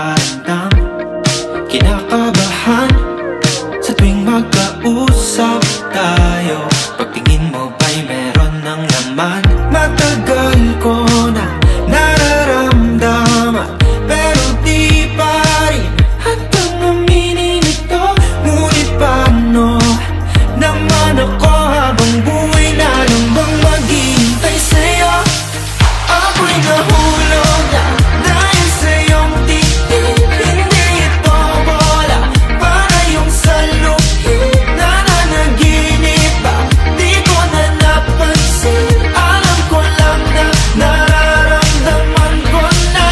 nagpaparamdam. Kinakabahan sa tuwing magkausap tayo. Pagtingin mo ba'y meron ng laman? Matagal ko na nararamdaman, pero di pa rin hanggang aminin ito. Ngunit paano naman ako habang buhay na lang bang maghihintay sa'yo? Ako'y nahulog na dahil sa iyong tingin. Hindi ito bola, para yung saluhin. Nananaginip ba? Di ko na napansin. Alam ko lang na nararamdaman ko na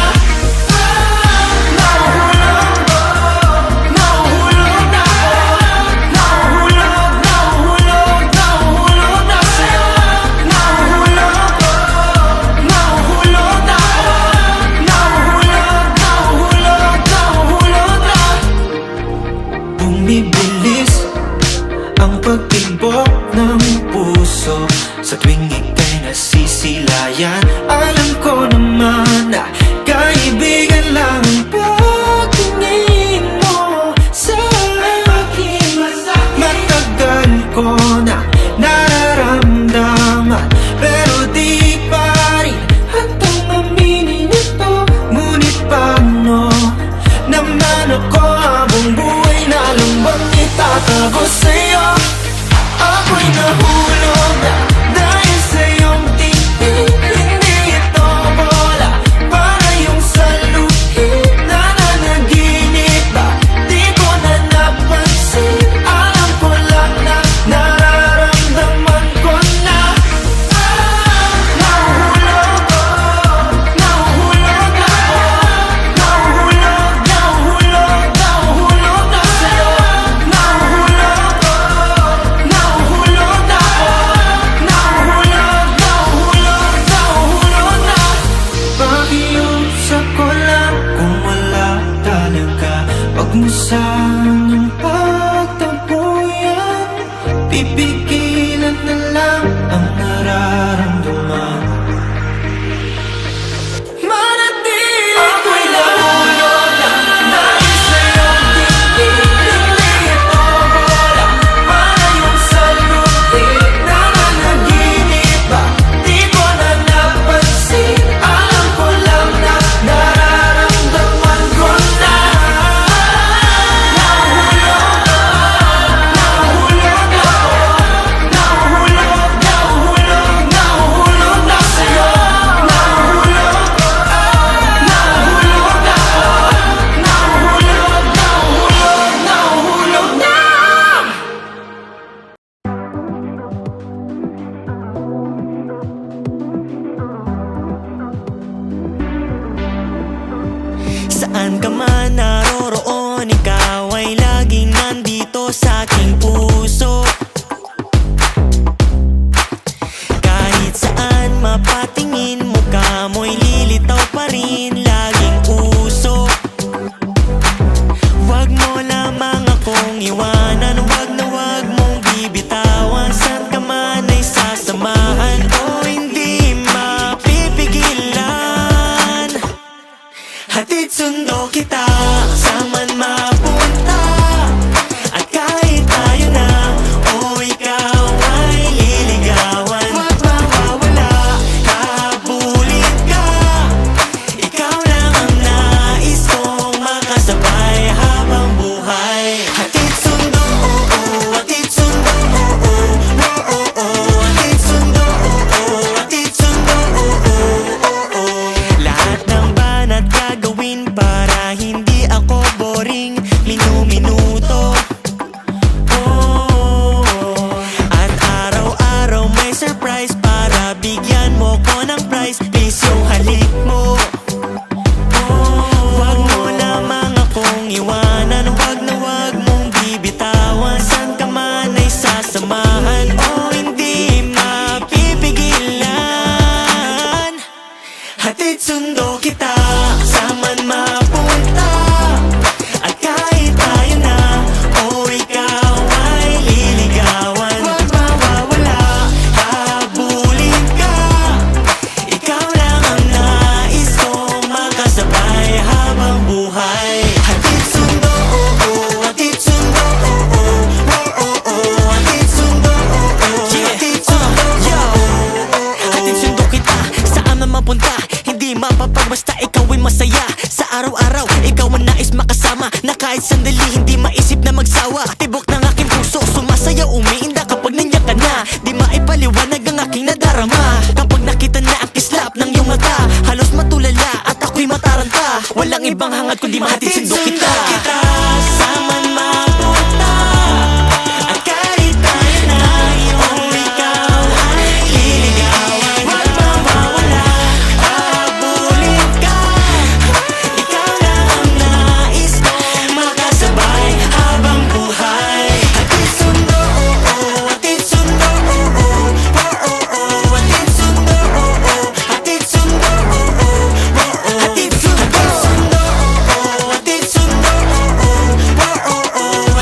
nahuhulog na ako. Nahuhulog na sa'yo. Nahuhulog na. Bumibilis ang pagtibok ng puso sa tuwing ika'y nasisilayan. Alam ko naman na kaibigan lang ang pagtingin mo sa akin. Matagal ko na nararamdaman, pero di pa rin hanggang aminin ito. Ngunit paano naman ako habang buhay na lang bang itatago sa'yo? Ako'y nahulog na dahil sa iyong tingin. Hindi ito bola, para yung saluhin. Nananaginip ba? Di ko na napansin. Alam ko lang na nararamdaman ko na nahuhulog na ako. Nahuhulog na sa'yo. Nahuhulog na ako. Pakiusap ko lang kung wala talaga, wag mo sanang pagtabuyan. Pipigilan na lang ang nararamdaman. Manatili ako'y nahulog na dahil sa iyong tingin. Hindi ito bola, para yung saluhin. Nananaginip ba? Di ko na napansin. Alam ko lang na nararamdaman ko na nahuhulog na ako. Nahuhulog na sa'yo. Nahuhulog na. Saan ka man naroroon, ikaw ay laging nandito sa aking puso. Kahit saan mapatingin, mukha mo'y lilitaw pa rin, laging usok. Wag mo lamang akong iwanan, wag na wag mong bibitawan. Saan ka man ay sasamahan o hindi mapipigilan. Hatid sundo kita, saan man mapunta. At kahit tayo na o ikaw ay liligawan, wag mawawala, habulin ka. Ikaw lang ang nais kong makasabay habang buhay. Hatid sundo, oo, hatid sundo, oo, oo, oo. Hatid sundo, oo, hatid sundo, oo, oo. Lahat ng banat gagawin para hindi ako boring. makasama, na kahit sandali hindi maisip na magsawa. Tibok ng aking puso, sumasayaw, umiinda kapag nandiyan ka na. Di maipaliwanag ang aking nadarama kapag nakita na ang kislap ng iyong mata. Halos matulala at ako'y mataranta. Walang ibang hangad kundi mahatid sundo kita. Saan man mapunta at kahit tayo na iyong ikaw ay liligawan. Huwag mawawala, habulin ka. Ikaw lang ang nais kong makasabay habang buhay. Hatid sundo, hatid sundo, hatid sundo, hatid sundo, hatid sundo, hatid sundo,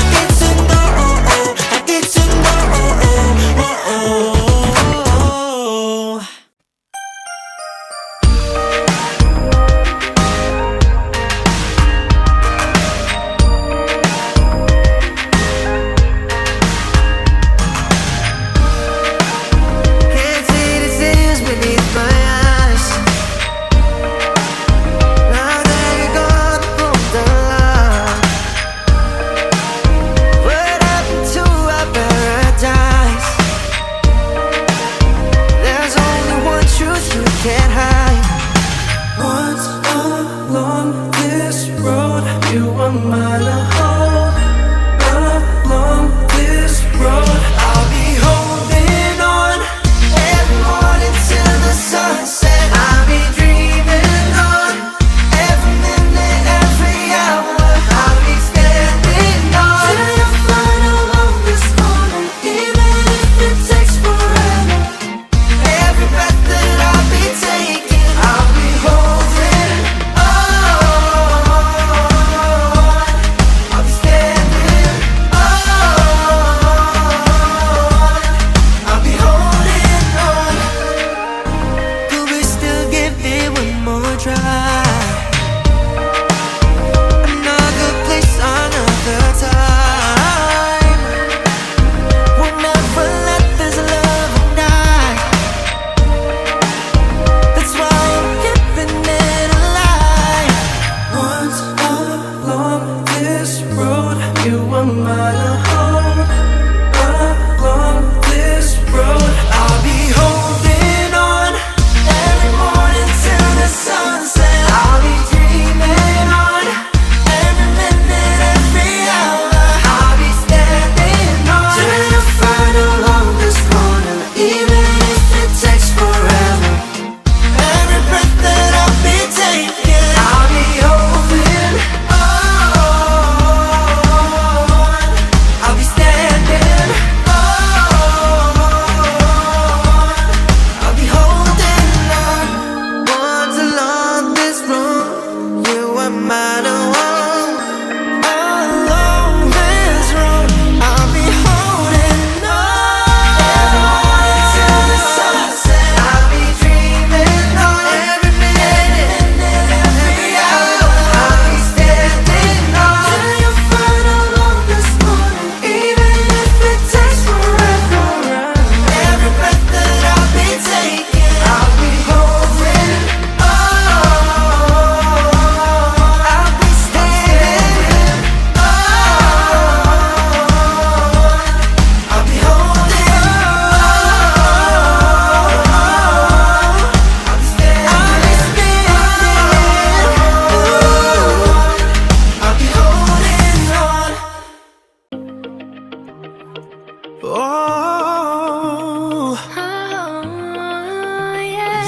hatid sundo, hatid sundo, hatid sundo. Can't see the tears beneath my eyes. Now that you're gone from the line, what happened to our paradise? There's only one truth you can't hide. Once along this road, you were mine to hold. Along this road, I'll be holding on. Every morning till the sunset, I'll be dreaming on. Every minute, every hour, I'll be standing on. Till you find along this corner, even if it takes forever. Every breath that I'll be taking, I'll be holding on. I'll be standing on. I'll be holding on. Could we still give it one more try? Another place, another time. We'll never let this love die. That's why I'm keeping it alive. Once along this road, you were mine to hold. Along this road, I'll be holding on. Every morning till the sunset, I'll be dreaming on. Every minute, every hour, I'll be standing on. Till you find along this corner, even if it takes forever. Every breath that I'll be taking, I'll be holding on. I'll be standing on. I'll be holding on. Once along this road, you were mine to hold. Along this road, I'll be holding on. Every morning till the sunset, I'll be dreaming on. Every minute, every hour, I'll be standing on. Till you find along this corner, even if it takes forever. Every breath that I'll be taking, I'll be holding on. I'll be standing on. I'll be holding on. I'll be standing on. I'll be holding on. Oh, yeah.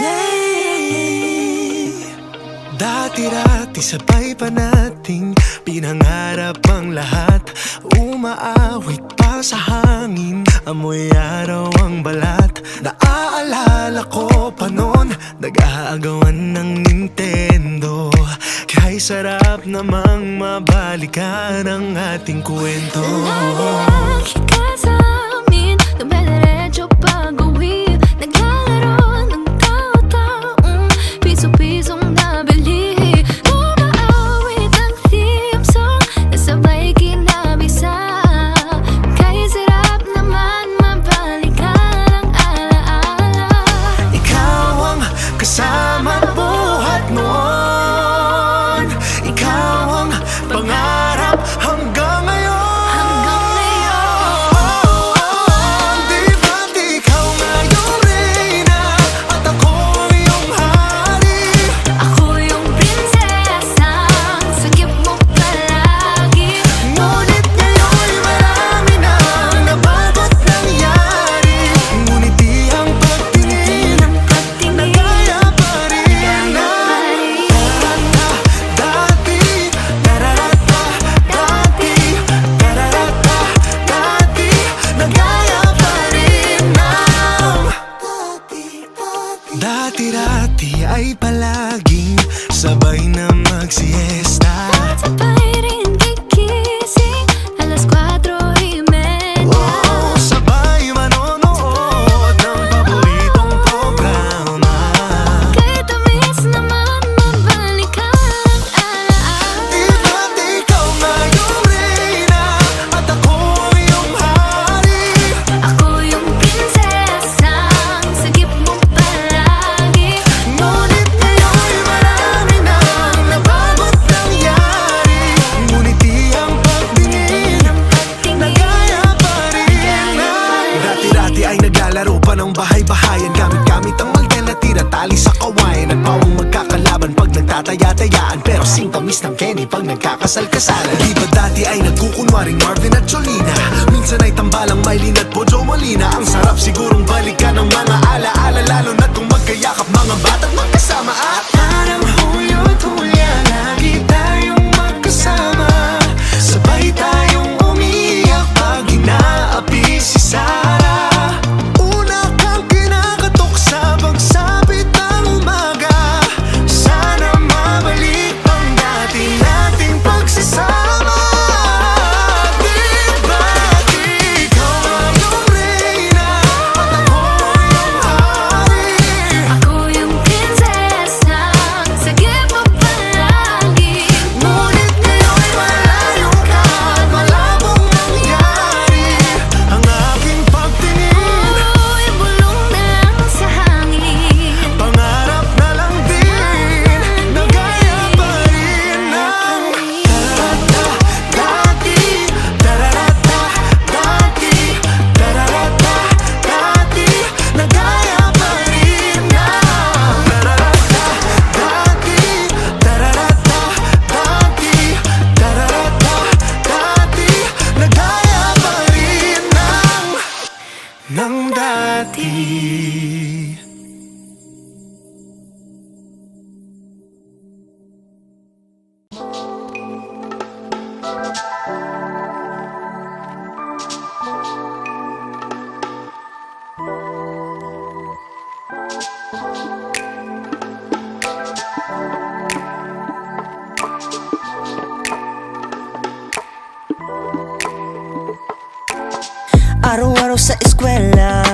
Dati-dati sabay pa nating pinangarap ang lahat. Umaawit pa sa hangin, amoy araw ang balat. Naaalala ko pa noon, nag-aagawan ng Nintendo. Kay sarap namang mabalikan ang ating kwento. Lagi ka sa amin, dumediretso pag-uwi. Naglalaro ng tao-taong piso-pisong nabili. Umaawit ang theme song na sabay kinabisa. Kay sarap naman mabalikan ang alaala. Ikaw ang kasama buhat noon. Ikaw ang Kenny pag nagkakasal-kasalan. Di ba dati ay nagkukunwaring Marvin at Jolina? Minsan ay tambalang Mylene at Bojo Molina. Ang sarap sigurong balikan ng mga alaala, lalo na kung magkayakap mga bata't magkasama. At parang Hulyo't Hulya, lagi tayong magkasama. Sabay tayong umiyak pag inaapi si Sarah. Una kang kinakatok sa pagsapit ng umaga. Sana mabalik ang dati nating pagsasama. Di ba't ikaw yung reyna at ako yung hari? Ako yung prinsesa, sagip mo palagi. Ngunit ngayon'y malayo ka at malabong nangyari. Ang aking pagtingin, Yung bulong na lang sa hangin. pangarap na lang din, nagaya pa rin ng dati. Tararata, dati. Tararata, dati. Nagaya pa rin ng tararata, dati. Tararata, dati. Tararata, dati. Nagaya pa rin ng dati. Araw-araw sa eskwela,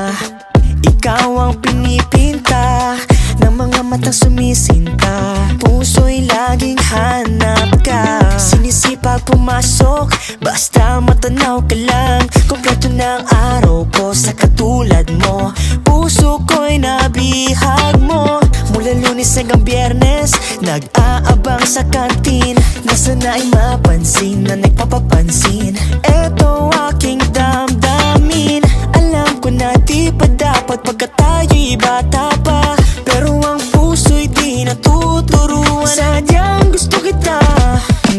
ikaw ang pinipinta ng mga matang sumisinta. Puso'y laging hanap ka, sinisipag pumasok, basta matanaw ka lang. Kompleto ng araw ko sa katulad mo, puso ko'y nabihag mo. Mula Lunes hanggang Biyernes, nag-aabang sa kantin, na sana ay mapansin na nagpapapansin. Eto aking damdamin, alam ko na di pa dapat pagkat tayo'y bata pa, pero ang puso'y di natuturuan. Sadyang gusto kita,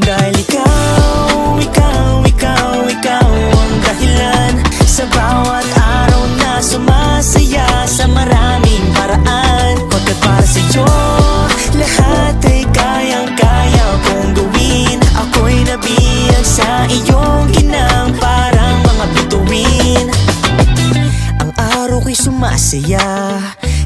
dahil ikaw, ikaw, ikaw, ikaw ang dahilan sa bawat araw na sumasaya sa maraming paraan. Pagkat para sa'yo, lahat ay kayang-kaya kong gawin. Ako'y nabiyag sa iyong ginang, parang mga bituin. Ang araw ko'y sumasaya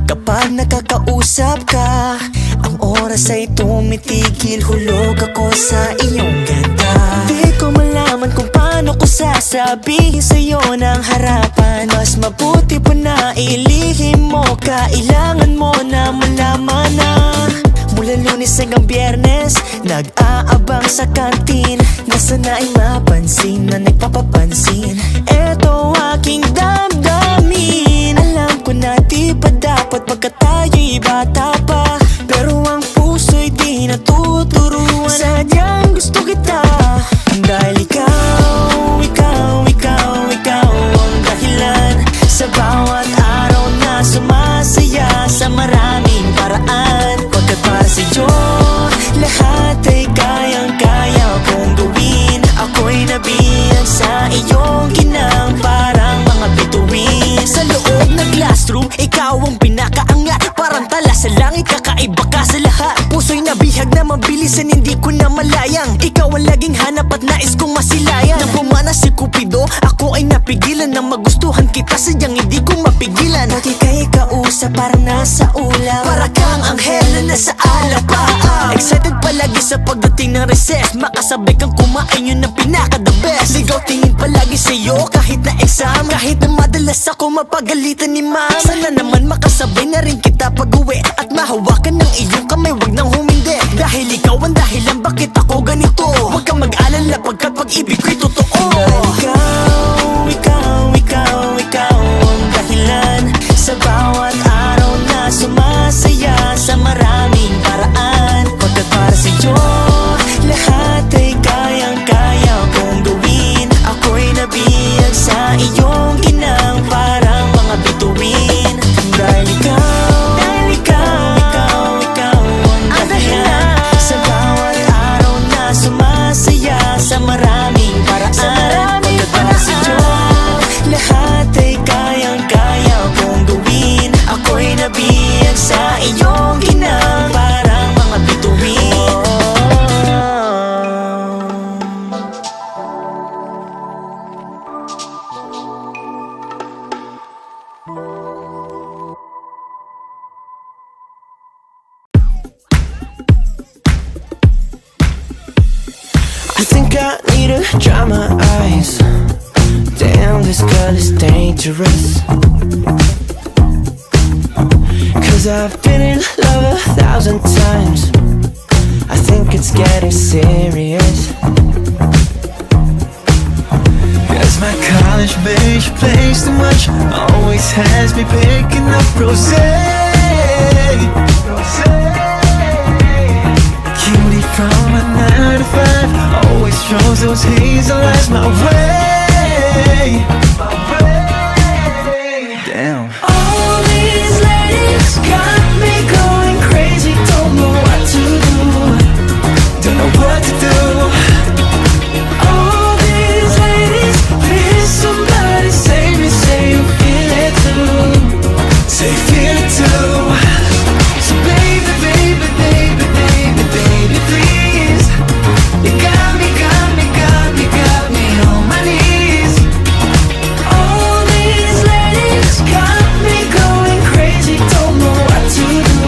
kapag nakakausap ka. Ang oras ay tumitigil, hulog ako sa iyong ganda. Di ko malaman kung paano ko sasabihin sa'yo ng harapan. Mas mabuti pa na ilihim mo, kailangan mo na malaman na mula Lunes hanggang Biyernes, nag-aabang sa kantin, na sana ay mapansin na nagpapapansin. Eto aking damdamin, alam ko na di pa dapat pagkat tayo'y bata pa, pero ang puso'y di natuturuan. Sadyang gusto kita, dahil ikaw, ikaw, ikaw, ikaw ang dahilan sa bawat araw na sumasaya sa maraming paraan. Pagkat para sa'yo, lahat ay kayang-kaya kong gawin. Ako'y nabiyag sa iyong ginang, parang mga bituin. Sa loob ng classroom, ikaw ang pinakaangat, parang tala sa langit, kakaiba ka sa lahat. Puso'y nabihag na mabilisan, hindi ko na malayang. Ikaw ang laging hanap at nais kong masilayan. Nang pumana si Cupido, ako ay napigilan na magustuhan kita, sadyang hindi ko mapigilan. Pag ika'y kausap, parang nasa ulap, para kang anghel na nasa alapaap. Excited palagi sa pagdating ng recess, makasabay kang kumain, yun ang pinaka-the best. Ligaw tingin palagi sa'yo kahit na exam, kahit na madalas ako mapagalitan ni ma'am. Sana naman makasabay na rin kita pag-uwi, at mahawakan ng iyong kamay, wag nang humindi. Dahil ikaw ang dahilan bakit ako ganito. Huwag kang mag-alala pagkat pag-ibig ko'y totoo. Dahil ikaw, ikaw, ikaw, ikaw ang dahilan sa bawat araw na sumasaya sa maraming paraan. Pagkat para sa'yo, lahat ay kayang-kaya kong gawin. Ako'y nabiyag sa iyong ginang, parang mga bituin. Dahil ikaw, ikaw, ikaw, ikaw ang dahilan sa bawat araw na think I need to dry my eyes. Damn, this girl is dangerous. Cause I've been in love 1,000 times. I think it's getting serious. Cause my college bitch plays too much, always has me picking up rosé. Cutie from a 9 to 5 always throws those hazel eyes my way. Damn. All these ladies got me going crazy. Don't know what to do. Don't know what to do. All these ladies, please somebody save me. Say you feel it too. Say feel it too. So baby, baby, baby, baby, baby, please. You got me, got me, got me, got me on my knees. All these ladies got me going crazy. Don't know what to do.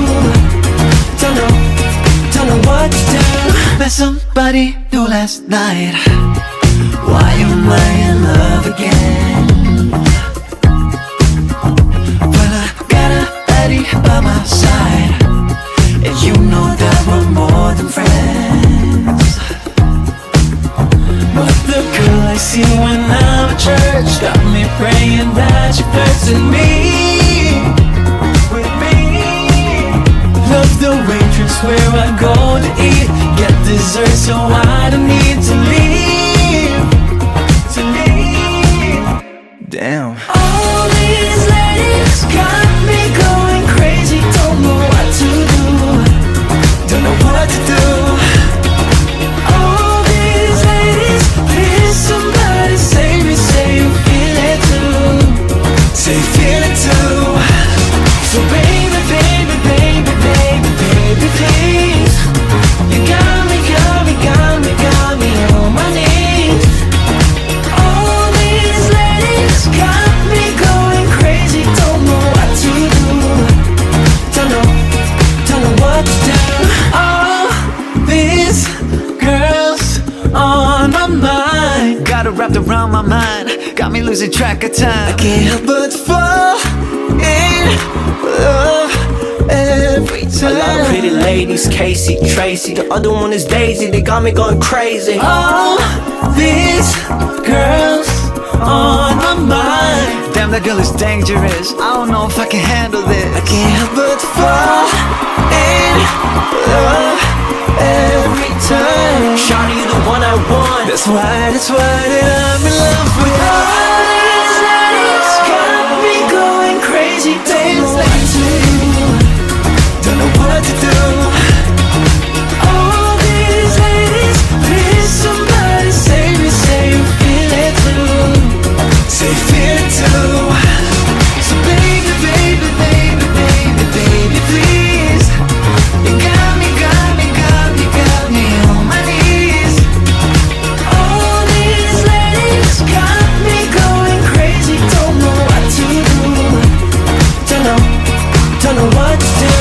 Don't know what to do. Met somebody new last night. Why am I in love again? Well, I got a lady by my side, and you know that we're more than friends. But the girl I see when I'm at church got me praying that she flirts with me. Love the waitress where I go to eat, get dessert so I don't need to leave. Damn. All these ladies got me going crazy. Don't know what to do. Don't know what to do. All these ladies, please somebody save me. Say you feel it too. Say feel it too. So baby, baby, baby, baby, baby, please. You got me, got me, got me, got me on my knees. All these ladies got me going crazy. Don't know what to do. Don't know what to do. All these girls on my mind, got her wrapped around my mind, got me losing track of time. I can't help but fall in love every time. A lot of pretty ladies, Casey, Tracy. The other one is Daisy, they got me going crazy. All these girls on my mind. Damn, that girl is dangerous. I don't know if I can handle this. I can't help but fall in love every time. Shawty, you the one I want. That's why that I'm in love with her. These ladies got me going crazy. Don't know what to do. Don't know what to do. All these ladies, please somebody save me. Say you feel it too. Say feel it too. So baby, baby, baby, baby, baby, please. You got me, got me, got me, got me on my knees. All these ladies got me going crazy. Don't know what to do. Don't know what to do.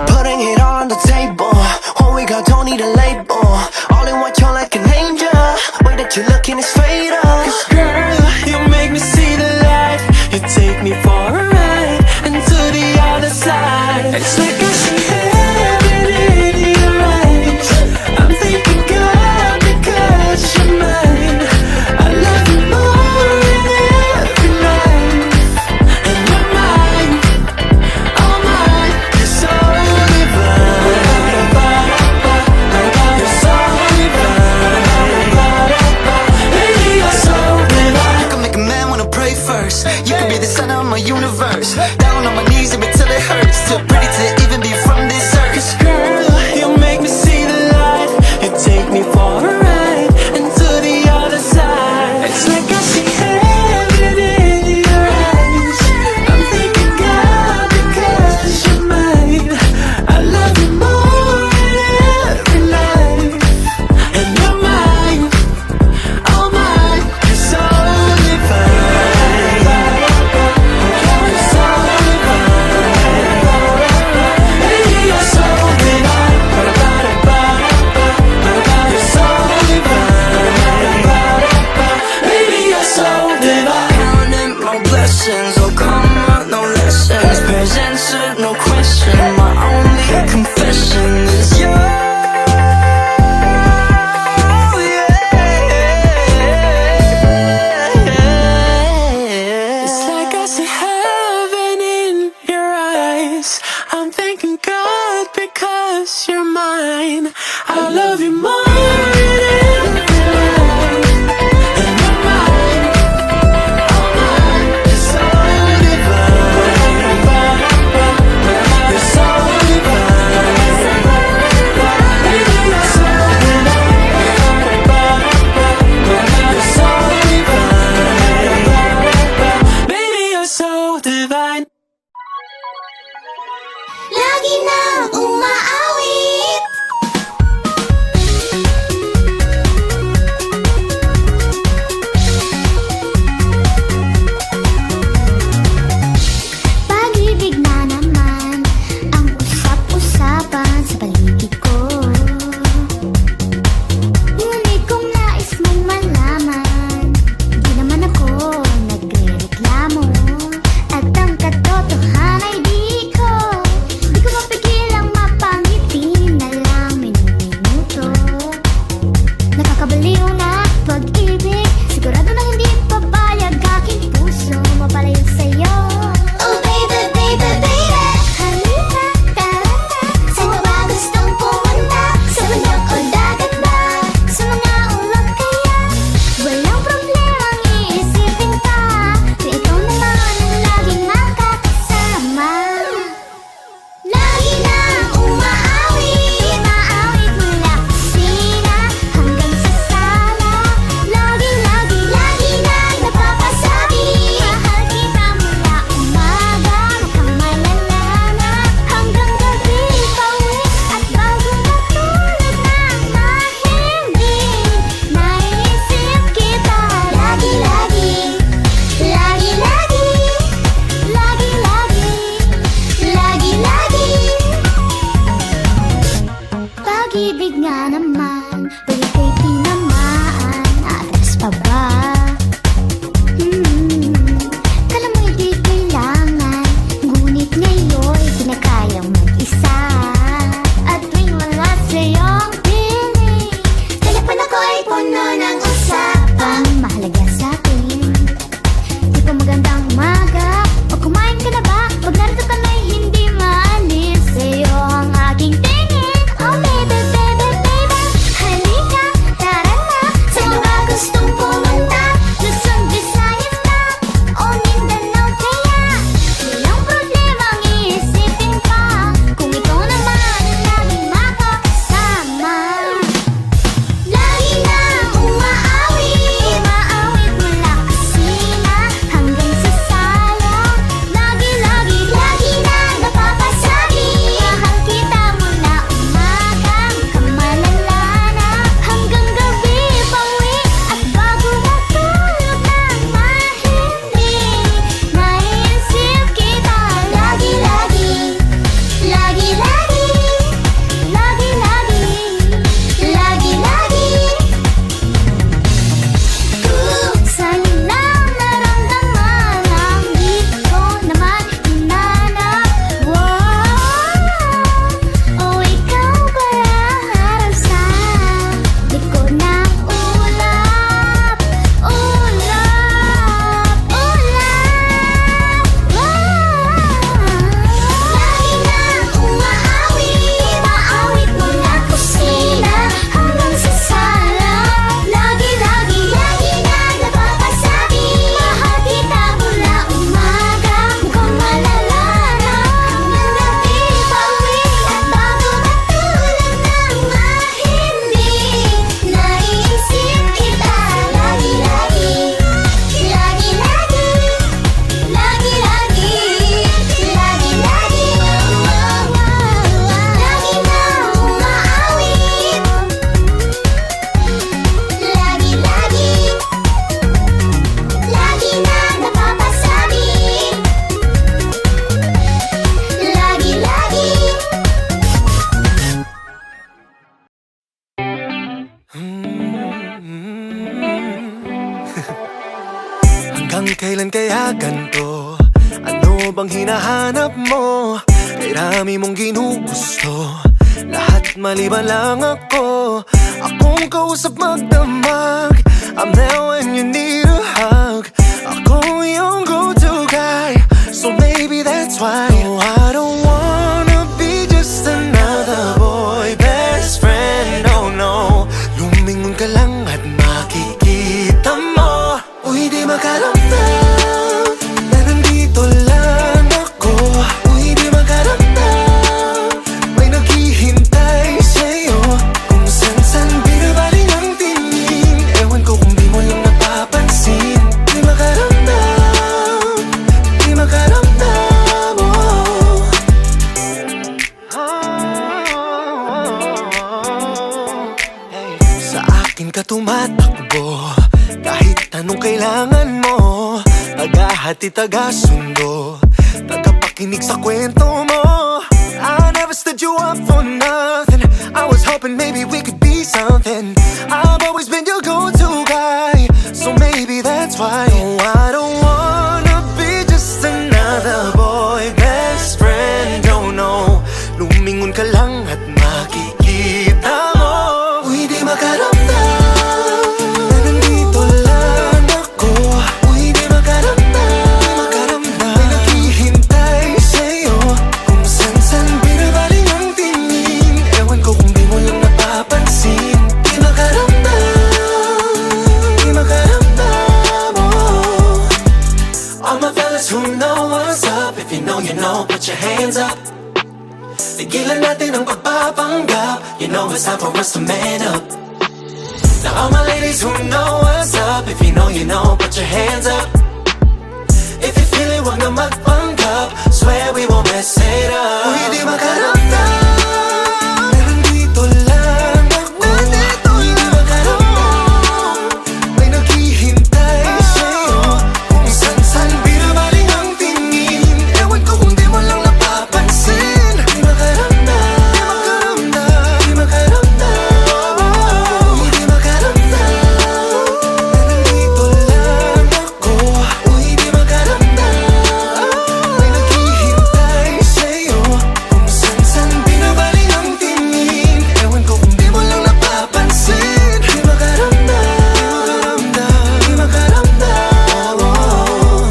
Putting it all on the table. All we got don't need a label. All in white, you're like an angel. Way that you're looking is fatal. Cause girl, you make me see the light. You take me for a ride, and to the other side. It's like I see heaven in your eyes. I'm thinking God because you're mine. I love you more than every night. And you're mine, all mine. You're so divine. You're so divine. Baby, you're so divine. You can make a man wanna pray first. You can be the center of my universe. Down on my knees even till it hurts. Too pretty to even be from this earth. Cause girl, you make me see the light. You take me for a ride, and to the other side. It's like I see heaven in your eyes. I'm thinking God because you're mine. I love you more than every night. And you're mine, all mine. You're so divine. You're so divine. answer, no question. My only confession is you. It's like I see heaven in your eyes. I'm thanking God because you're mine. I love you more than everything. And you're mine, all mine. You're so divine. You're so divine. Baby, you're so divine. You're so divine. Baby, you're so divine. Lagi nang umaawit. Pag-ibig na naman ang usap-usapan sa paligid ko. Ngunit kung nais mong malaman, di naman ako nagrereklamo. At ang katotohanan ay di ko mapigilang mapangiti na lang minuto. Nakakabaliw na pag-ibig, sigurado na hindi papayag aking puso mapalayo sa'yo. Oh baby, baby, baby, halika, tara na. Saan ka ba gustong pumunta? Sa bundok o dagat ba? Sa mga ulap kaya? Walang problemang iisipin ka, kung ikaw naman ang laging makakasama. Lagi nang umaawit, maawit mula kusina hanggang sa sala. Lagi nang napapasabi, mahal kita mula umaga mukhang malala na hanggang gabi pauwi. At bago matulog na hindi naiisip kita. Lagi-lagi, lagi-lagi, lagi-lagi, lagi-lagi. Pag-ibig nga naman, balik ko'y tinamaan. Atras pa ba? Kala mo'y di kailangan, ngunit ngayon'y kinakayang mag-isa. At tuwing wala sa'yong piling, telepono ko ay puno ng usapang mahalaga sa'kin. Di pa magandang umaga, o kumain ka na ba? Pag narito ka na'y hindi maalis sa'yo ang aking tingin. Oh baby, baby, baby, halika, tara na. Saan ka ba gustong pumunta? Luzon, Visayas ba? O Mindanao kaya? Walang problemang iisipin pa, kung ikaw naman ang laging makakasama. Lagi nang umaawit, maawit mula kusina hanggang sa sala. Lagi nang napapasabi, mahal kita mula umaga mukhang malala na hanggang gabi pauwi. At bago matulog nang hindi naiisip kita. Lagi-lagi, lagi-lagi, lagi-lagi, lagi-lagi. Sa'yo lang naramdaman ang di ko naman hinanap. Oh, ikaw pala harap sa likod ng ulap, ulap, ulap. Lagi nang umaawit, maawit mula kusina hanggang sa sala. Lagi nang napapasabi, mahal kita mula umaga mukhang malala na hanggang gabi pauwi. At bago matulog nang hindi naiisip kita. Lagi-lagi, lagi-lagi, lagi-lagi, lagi-lagi. Lagi nang umaawit, lagi-lagi, lagi nang napapasabi, lagi-lagi. Hanggang kailan kaya ganito? Ano bang hinahanap mo? Marami mong ginugusto, lahat maliban lang ako. Akong kausap magdamag, I'm there when you need a hug. Ako yung go-to guy, so maybe that's why. No, I don't wanna be just another boy best friend, oh no. Lumingon ka lang at makikita mo. Uy, di makaramdam na nandito lang ako. Uy, di makaramdam may naghihintay sa'yo. Kung san-san binabaling ang tingin, ewan ko kung di mo lang napapansin. Di makaramdam, di makaramdam, oh. Hey. Sa akin ka tumatakbo, kahit anong kailangan mo. Tagahati, taga-sundo, tagapakinig sa kwento mo. I never stood you up for nothing. I was hoping maybe we could be something. I've always been your go-to guy, so maybe that's why. No, I don't wanna be just another boy best friend, oh no. Lumingon ka lang at makikita mo. Uy, di makaramdam na nandito lang ako. Uy, di makaramdam may naghihintay sa'yo. Kung san-san binabaling ang tingin, ewan ko kung di mo lang napapansin. Di makaramdam, oh. All my fellas who know what's up, if you know, put your hands up. Tigilan natin ang pagpapanggap, you know it's time for us to man up. Now all my ladies who know what's up, if you know, put your hands up. If you feel it, wag na magpanggap, swear we won't mess it up. Uy, di makaramdam na nandito lang ako. Uy, di makaramdam may naghihintay sa'yo. Kung san-san binabaling ang tingin, ewan ko kung di mo lang napapansin. Di makaramdam, di makaramdam, uy, di makaramdam na nandito lang ako. Uy, di makaramdam may naghihintay sa'yo. Kung san-san binabaling ang tingin, ewan ko kung di mo lang napapansin. Di makaramdam, di makaramdam, oh.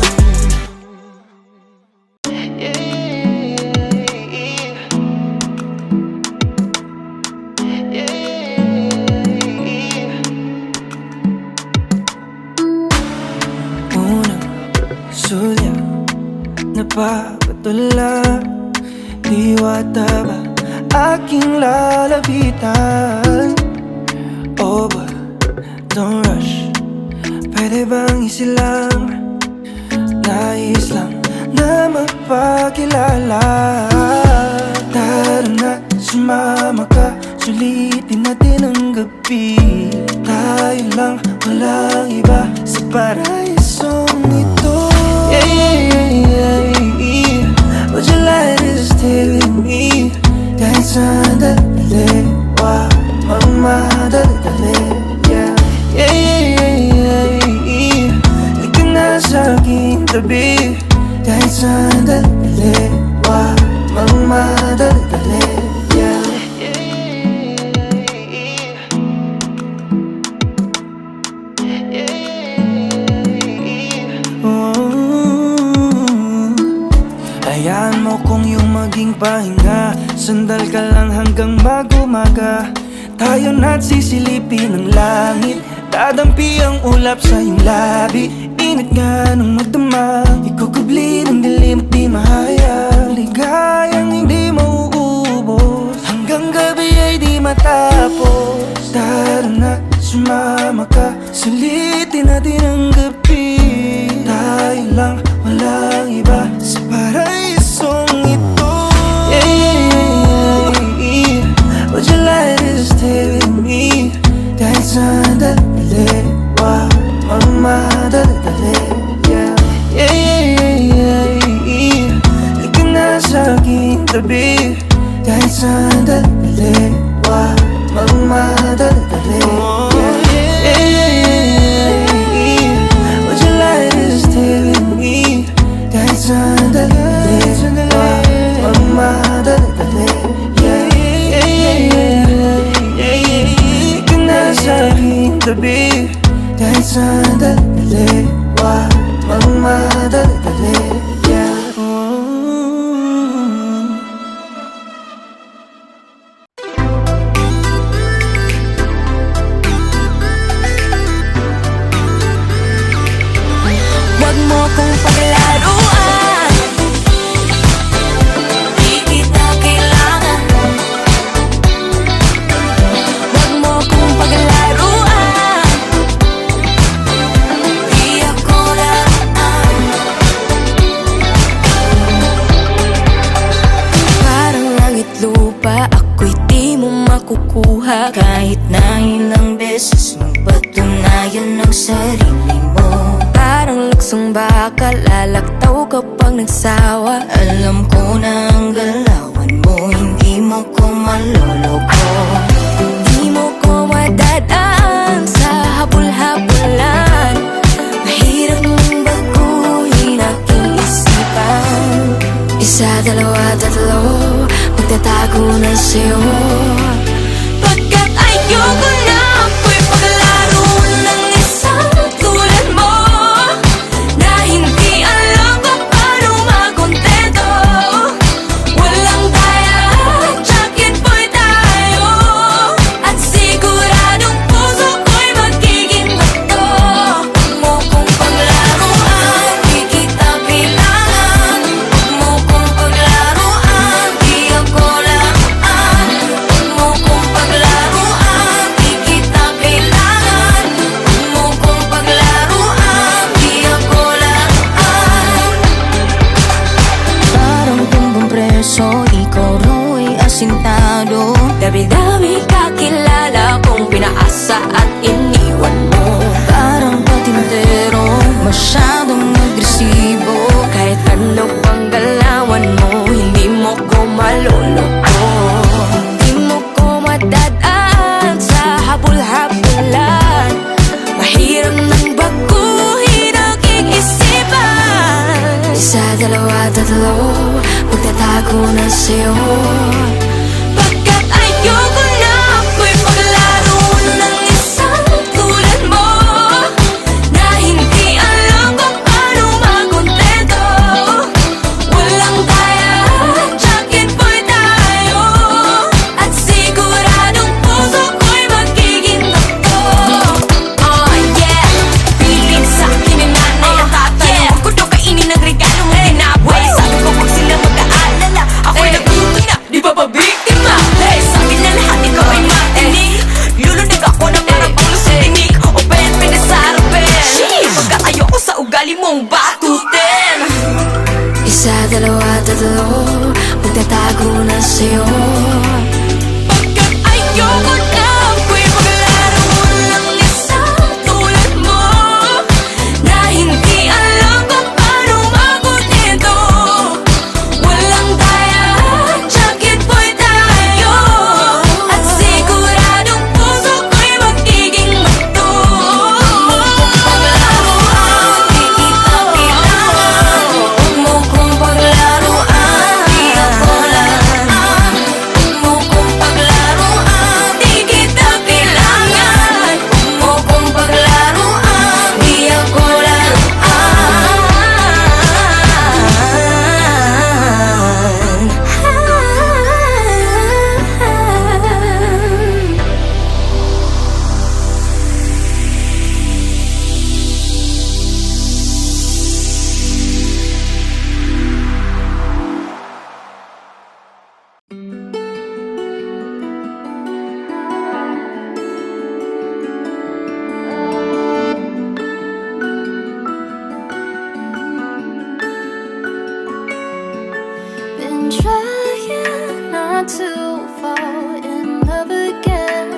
Unang sulya, napapatula, diwata ba aking lalapitan? Oh but don't rush, pwede bang isilang? Nais lang na magpakilala. Tara na, sumama ka, sulitin natin ang gabi. Tayo lang, walang iba sa paraisong ito. Yeah, yeah, yeah, yeah. Would you like to stay with me? Kahit sandali, wag magmadali. Yeah, yeah, yeah, yeah, yeah. Halika na sa aking tabi. Kahit sandali, wag magmadali. Yeah. Hayaan mo kong yung maging pahinga. Sandal ka lang hanggang mag-umaga. Tayo na't sisilipin ang langit. Dadampi ang ulap sa iyong labi. Init nga ng magdamag, ikukubli ng dilim at di mahayag. Ligayang hindi mauubos, hanggang gabi ay di matapos. Tara na, sumama ka, sulitin natin ang gabi. Tayo lang, walang iba sa paraisong ito. Yeah, yeah, yeah, yeah. Would you like to stay with me? Kahit sandali, wag magmadali. Yeah, yeah, yeah, yeah, yeah. Halika na sa aking tabi. Kahit sandali, wag magmadali. Yeah, yeah, yeah, yeah. Would you like to stay with me? Kahit sandali, wag magmadali. tabi kahit sandali, wag magmadali-dali, yeah. Huwag mo kong paglaruan, di kita kailangan. Huwag mo kong paglaruan, di ako laan. Parang langit lupa, ako'y di mo makukuha. Kahit na ilang beses magpatunayan ang sarili mo. Parang luksong baka, lalaktaw kapag nagsawa. Alam ko na ang galawan mo, hindi mo ko maloloko. Di mo ko madadaan sa habol-habulan. Mahirap mong baguhin aking isipan. Isa, dalawa, tatlo, magtatago na sa'yo. Pagkat ayoko na ako'y paglaro ng isang tulad mo, na hindi alam kung paano makontento. Walang daya, jacket boy tayo, at siguradong puso ko'y magiging bato. Huwag mo kong paglaruan, di kita kailangan. Huwag mo kong paglaruan, di ako laan. Huwag mo kong paglaruan, di kita kailangan. Huwag mo kong paglaruan, di ako laan. Parang tumbang preso, ikaw raw ay asintado. Dami-dami kakilala kong pinaasa at iniwan mo. Parang patintero, masyadong agresibo. Kahit ano pang galawan mo, hindi mo ko maloloko. Hindi mo ko madadaan sa habol-habulan. Mahirap nang baguhin aking isipan. Isa, dalawa, tatlo, magtatago na sa'yo. Pagkat ayoko na ako'y paglaro ng isang tulad mo, na hindi alam kung paano makontento. Walang daya, jacket boy tayo, at siguradong puso ko'y magiging bato. Oh yeah, piling sa'kin ni nanay at tatay. Huwag ko daw kainin ang regalo mong tinapay. Sabi ko huwag sila mag-aalala, ako'y naguto na, di ba ba biktima? Hey, sabi na lahat ikaw ay matinig. Lulundag ako ng marabang sa tinig, o ben pinasarapin. Pagkat ayoko sa ugali mong batutin. Isa, dalawa, tatlo, magtatago na sa'yo. Pagkat ayoko na ako'y paglaro ng isang tulad mo, na hindi alam kung paano makontento. Walang daya, jacket boy tayo, at siguradong puso ko'y magiging bato. Huwag mo kong paglaruan, di ako laan. Huwag mo kong paglaruan, di kita kailangan. Huwag mo kong paglaruan, di ako laan. Been trying not to fall in love again,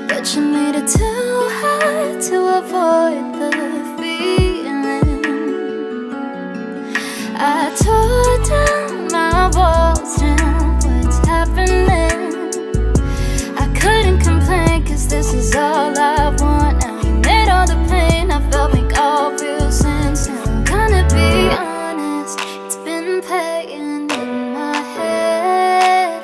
but you made it too hard to avoid the feeling. I tore down my walls and what's happening. I couldn't complain, cause this is all I want. Now you made all the pain I felt make all real sense. And I'm gonna be honest, it's been playing in my head.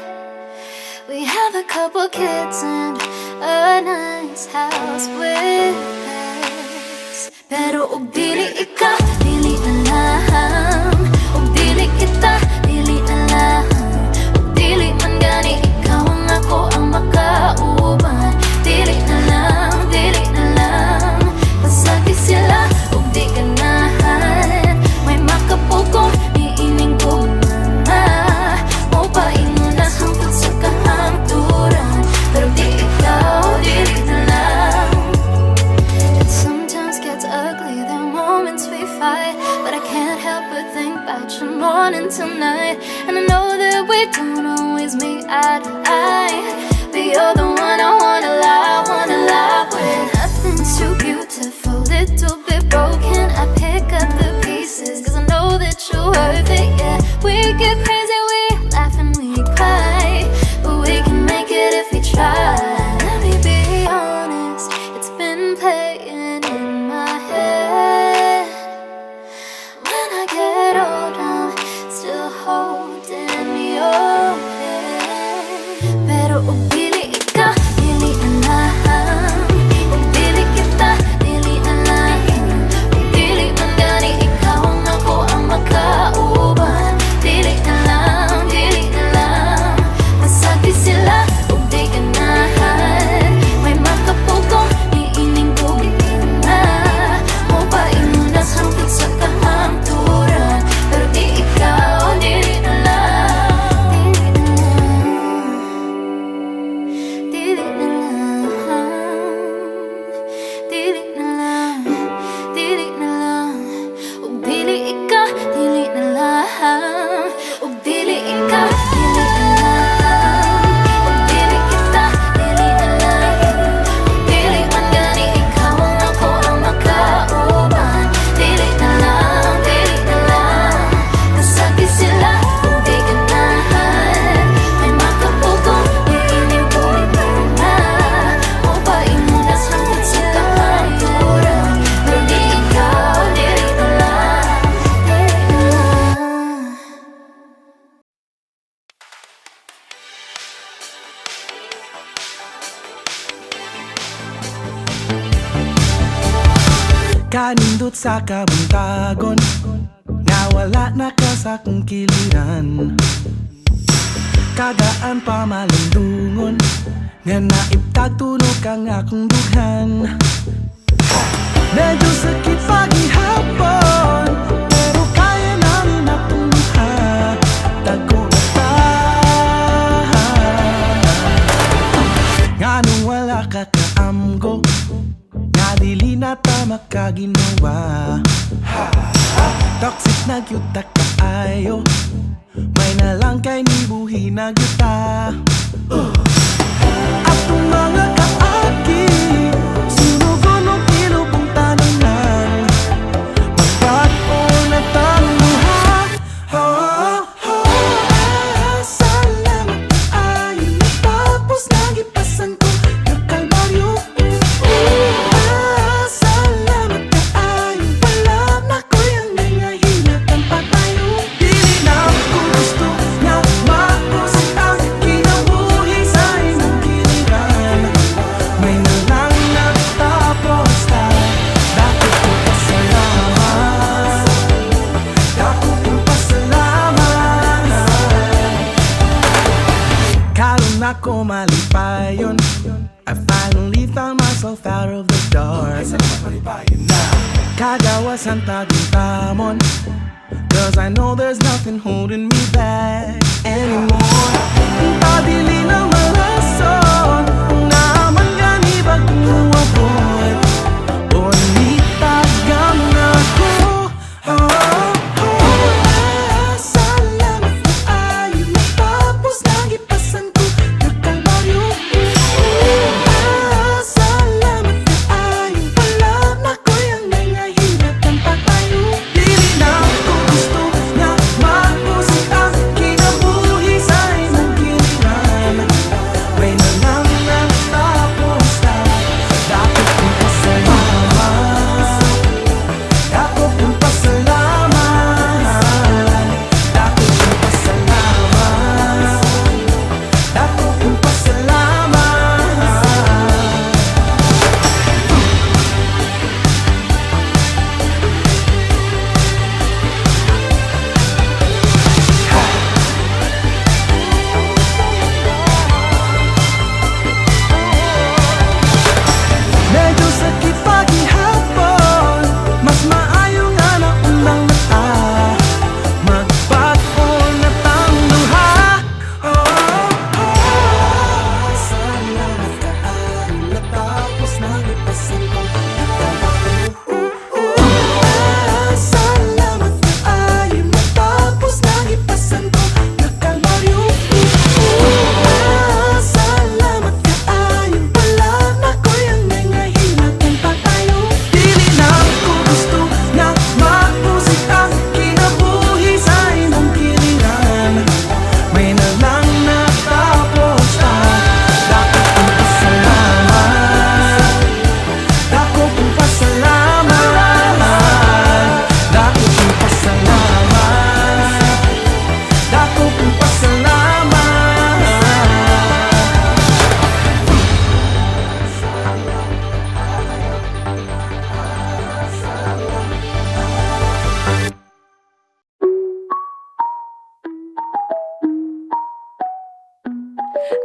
We have a couple kids and a nice house with pets. Pero og dili ika, dili na lang. Og dili kita, dili na lang. Og dili man gani ikaw ang ako ang makauban. Dili na lang, dili na lang. Pasagi sila, og di ganahan. May makapugong, niining ko na. Mo pa inuna hangtod sa kahangturan. Pero di ikaw, dili na lang. It sometimes gets ugly, there are moments we fight, but I can't help but think about you morning till night. And I know that we don't always meet eye to eye, but you're the one I wanna lie with. Nothing's too beautiful, little bit broken. I pick up the pieces, cause I know that you're worth it, yeah. We get crazy, we laugh and we cry, but we can make it if we try. Let me be honest, it's been playing in my head. When I get old, I'm still holding your hand. Pero og dili ika, dili na lang. Og dili kita, dili na lang. Og dili man gani ikaw ang ako ang makauban. Dili na lang, dili na lang. Masagi sila, og di ganahan. May makapugong, niining ko na. Mo pa inunas hangtod sa kahangturan. Pero di ikaw, dili na lang. Dili na lang. Dili na lang. Dili na lang. Og dili ika, dili na lang. Og dili ika, dili na lang. Og dili kita, dili na lang. Og dili man gani ikaw ang ako ang makauban. Dili na lang, dili na lang. Kasagi sila, og di ganahan. May makapugong, niining ko na. Mo pa inunas hangtod sa kahangturan. Pero di ikaw, dili na lang. Dili na lang. Kanindot sa kabuntagon nga wala na ka sa kong kiliran. Kagaan pa malundungon nga naibtag tunog kang akong dughan. Medyo sakit paghihapon, pero kaya namin matuluha. Tago na ta. Nga nung wala ka kaamgo, nga dili na ta makaginawa. Toxic na gyuta kaayo, may nalang kay ni buhi na gyuta. Atong mga kaagi, sunugon ng ilubong tananan. Magbago na taluha. Salamat kaayo, natapos lagi pasan ko kakalbaryo. Salamat kaayo, wala na ko yung nangahinatan pa tayo. Dili na ako gusto nga mausap ang kinabuhi sa imong kiliran. May nalang natapos na, dako ko pasalamat. Dako ko pasalamat. Karon ako malipayon, I finally found myself out of the dark. Kagawasan taguntamon, cause I know there's nothing holding me back anymore. Padili na malason, naman gani bagong abot. Bonita gam na ko. Salamat kaayo, natapos lagi pasan ko kakalbaryo. Salamat kaayo, wala na ko yung nangahinatan pa tayo. Dili na ako gusto nga mausap ang kinabuhi sa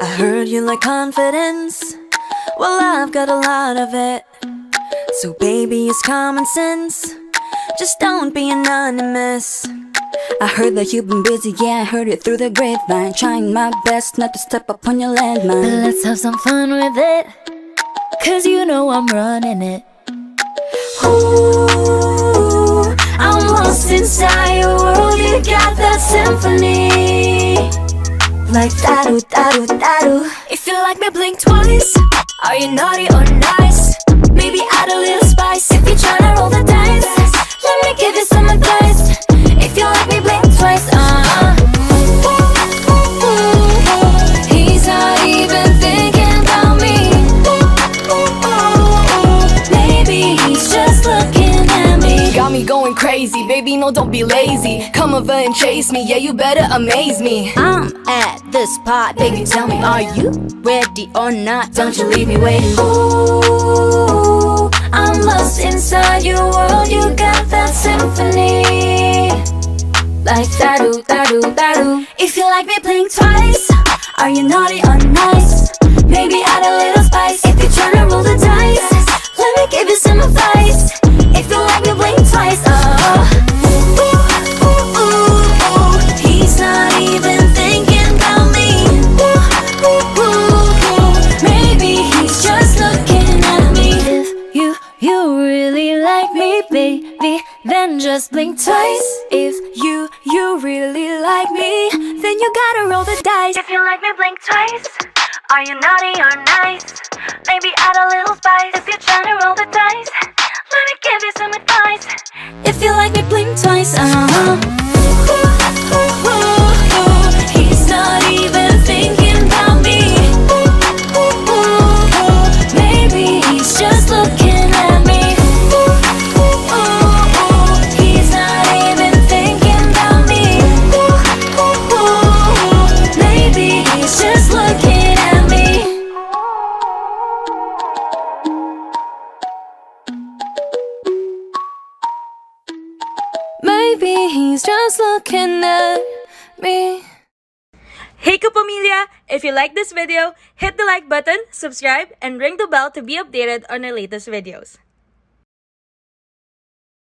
I heard you like confidence. Well, I've got a lot of it. So baby, it's common sense. Just don't be anonymous. I heard that you've been busy, yeah, I heard it through the grapevine. Trying my best not to step up on your landmine. But let's have some fun with it, 'cause you know I'm running it. Ooh, I'm lost inside your world, you got that symphony. Like da-do, da-do, da-do. If you like me, blink twice. Are you naughty or nice? Maybe add a little spice. If you're tryna roll the dice, let me give you some advice. If you like me, blink twice. He's not even thinking about me. Maybe he's just looking at me. Got me going crazy, baby, no, don't be lazy. Come over and chase me, yeah, you better amaze me. I'm at the spot, baby, tell me, are you ready or not? Don't you leave me waiting. Ooh, I'm lost inside your world, you got that symphony. Like da-do, da-do, da-do. If you like me, blink twice. Are you naughty or nice? Maybe add a little spice. If you're tryna roll the dice, let me give you some advice. If you like me, blink twice. He's not even thinking about me. Maybe he's just looking at me. If you really like me, baby, then just blink twice. If you really like me, then you gotta roll the dice. If you like me, blink twice. Are you naughty or nice? Maybe add a little spice. If you're trying to roll the dice, let me give you some advice. If you like me, blink twice. He's not even thinking about me. Maybe he's just looking at me. He's not even thinking about me. Maybe he's just looking at me. Maybe he's just looking at me. Hey Kapamilya! If you like this video, hit the like button, subscribe, and ring the bell to be updated on our latest videos.